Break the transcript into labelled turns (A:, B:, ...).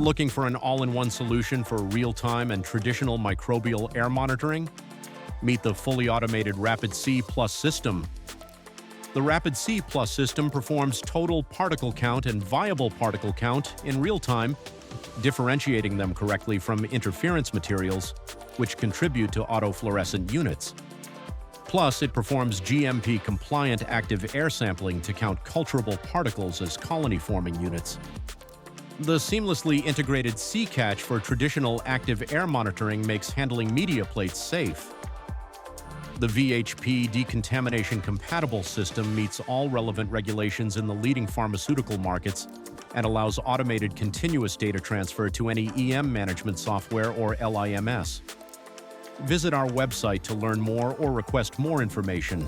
A: Looking for an all-in-one solution for real-time and traditional microbial air monitoring? Meet the fully automated Rapid C Plus system. The Rapid C Plus system performs total particle count and viable particle count in real time, differentiating them correctly from interference materials, which contribute to autofluorescent units. Plus, it performs GMP-compliant active air sampling to count culturable particles as colony-forming units. The seamlessly integrated C-catch for traditional active air monitoring makes handling media plates safe. The VHP decontamination-compatible system meets all relevant regulations in the leading pharmaceutical markets and allows automated continuous data transfer to any EM management software or LIMS. Visit our website to learn more or request more information.